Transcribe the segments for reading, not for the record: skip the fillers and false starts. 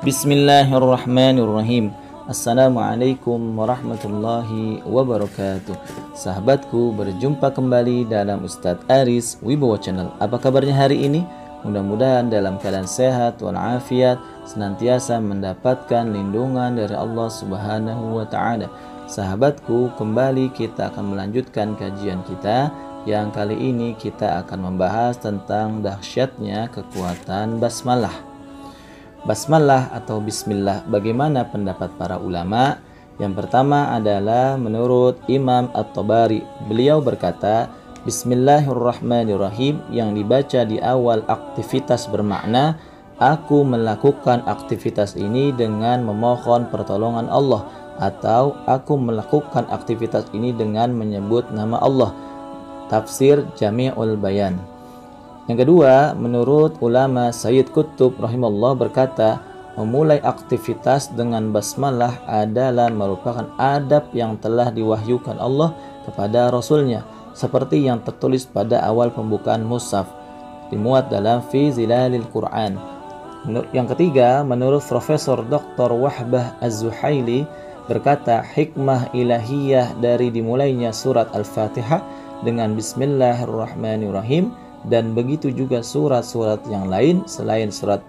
Bismillahirrahmanirrahim. Assalamualaikum warahmatullahi wabarakatuh. Sahabatku, berjumpa kembali dalam Ustadz Aris Wibowo Channel. Apa kabarnya hari ini? Mudah-mudahan dalam keadaan sehat walafiat, senantiasa mendapatkan lindungan dari Allah Subhanahu wa Ta'ala. Sahabatku, kembali kita akan melanjutkan kajian kita. Yang kali ini kita akan membahas tentang dahsyatnya kekuatan basmalah. Basmalah atau bismillah, bagaimana pendapat para ulama? Yang pertama adalah menurut Imam At-Tabari. Beliau berkata, Bismillahirrahmanirrahim yang dibaca di awal aktivitas bermakna aku melakukan aktivitas ini dengan memohon pertolongan Allah, atau aku melakukan aktivitas ini dengan menyebut nama Allah. Tafsir Jami'ul Bayan. Yang kedua, menurut ulama Sayyid Qutb rahimahullah berkata, memulai aktivitas dengan basmalah adalah merupakan adab yang telah diwahyukan Allah kepada Rasulnya, seperti yang tertulis pada awal pembukaan mushaf, dimuat dalam Fi Zilalil Quran. Yang ketiga, menurut Profesor Dr. Wahbah Az-Zuhaili berkata, hikmah ilahiyah dari dimulainya surat Al-Fatihah dengan Bismillahirrahmanirrahim, dan begitu juga surat-surat yang lain selain surat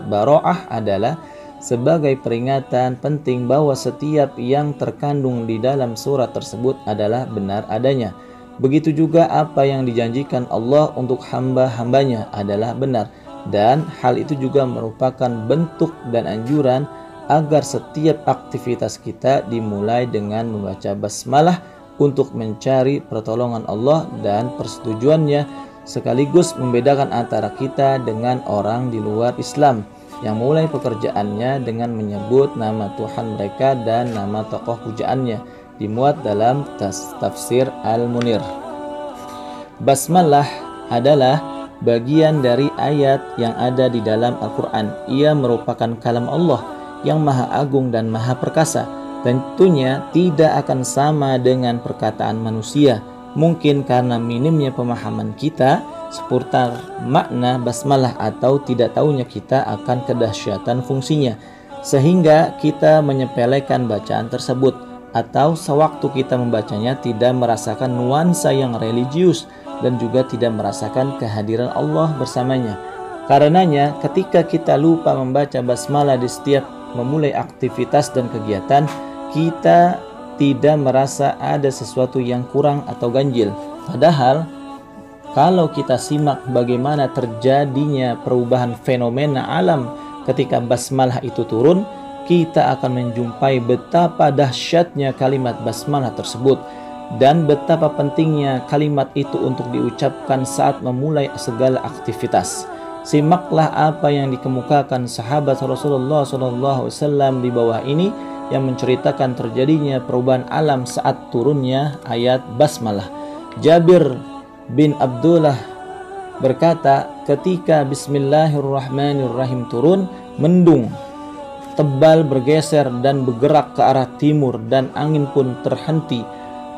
Baro'ah adalah sebagai peringatan penting bahwa setiap yang terkandung di dalam surat tersebut adalah benar adanya. Begitu juga apa yang dijanjikan Allah untuk hamba-hambanya adalah benar, dan hal itu juga merupakan bentuk dan anjuran agar setiap aktivitas kita dimulai dengan membaca basmalah untuk mencari pertolongan Allah dan persetujuannya, sekaligus membedakan antara kita dengan orang di luar Islam yang mulai pekerjaannya dengan menyebut nama Tuhan mereka dan nama tokoh pujaannya, dimuat dalam tafsir Al-Munir. Basmalah adalah bagian dari ayat yang ada di dalam Al-Quran. Ia merupakan kalam Allah yang maha agung dan maha perkasa. Tentunya tidak akan sama dengan perkataan manusia, mungkin karena minimnya pemahaman kita seputar makna basmalah atau tidak tahunya kita akan kedahsyatan fungsinya, sehingga kita menyepelekan bacaan tersebut, atau sewaktu kita membacanya tidak merasakan nuansa yang religius dan juga tidak merasakan kehadiran Allah bersamanya. Karenanya ketika kita lupa membaca basmalah di setiap memulai aktivitas dan kegiatan, kita tidak merasa ada sesuatu yang kurang atau ganjil. Padahal kalau kita simak bagaimana terjadinya perubahan fenomena alam ketika basmalah itu turun, kita akan menjumpai betapa dahsyatnya kalimat basmalah tersebut dan betapa pentingnya kalimat itu untuk diucapkan saat memulai segala aktivitas. Simaklah apa yang dikemukakan sahabat Rasulullah SAW di bawah ini yang menceritakan terjadinya perubahan alam saat turunnya ayat basmalah. Jabir bin Abdullah berkata, ketika Bismillahirrahmanirrahim turun, mendung tebal bergeser dan bergerak ke arah timur, dan angin pun terhenti.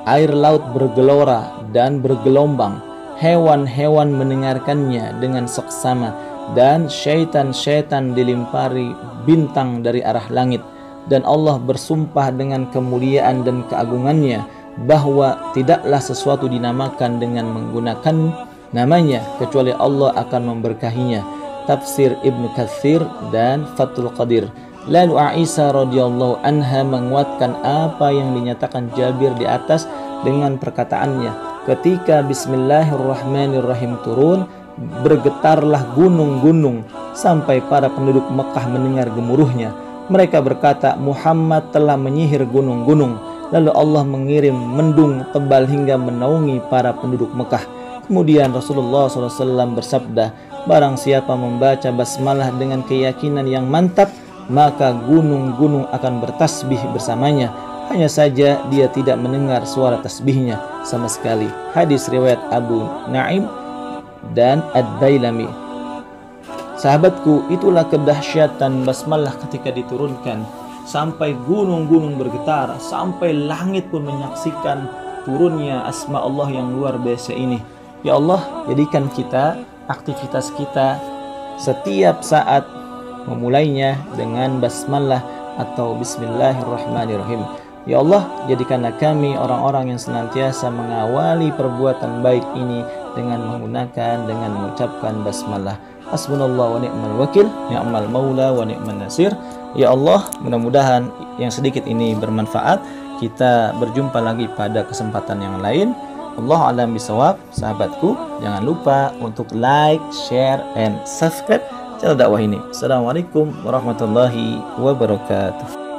Air laut bergelora dan bergelombang. Hewan-hewan mendengarkannya dengan seksama, dan syaitan-syaitan dilimpari bintang dari arah langit. Dan Allah bersumpah dengan kemuliaan dan keagungannya bahwa tidaklah sesuatu dinamakan dengan menggunakan namanya kecuali Allah akan memberkahinya. Tafsir Ibnu Katsir dan Fathul Qadir. Lalu Aisyah radhiyallahu anha menguatkan apa yang dinyatakan Jabir di atas dengan perkataannya, ketika Bismillahirrahmanirrahim turun, bergetarlah gunung-gunung sampai para penduduk Mekah mendengar gemuruhnya. Mereka berkata, Muhammad telah menyihir gunung-gunung. Lalu Allah mengirim mendung tebal hingga menaungi para penduduk Mekah. Kemudian Rasulullah SAW bersabda, barang siapa membaca basmalah dengan keyakinan yang mantap, maka gunung-gunung akan bertasbih bersamanya. Hanya saja dia tidak mendengar suara tasbihnya sama sekali. Hadis riwayat Abu Naim dan Ad-Dailami. Sahabatku, itulah kedahsyatan basmalah ketika diturunkan. Sampai gunung-gunung bergetar, sampai langit pun menyaksikan turunnya asma Allah yang luar biasa ini. Ya Allah, jadikan kita, aktivitas kita setiap saat memulainya dengan basmalah atau bismillahirrahmanirrahim. Ya Allah, jadikanlah kami orang-orang yang senantiasa mengawali perbuatan baik ini dengan mengucapkan basmalah. Hasbunallah wa ni'mal wakil, ni'mal maula wa ni'man nasir. Ya Allah, mudah-mudahan yang sedikit ini bermanfaat. Kita berjumpa lagi pada kesempatan yang lain. Allah alam bisawab. Sahabatku, jangan lupa untuk like, share, and subscribe channel dakwah ini. Assalamualaikum warahmatullahi wabarakatuh.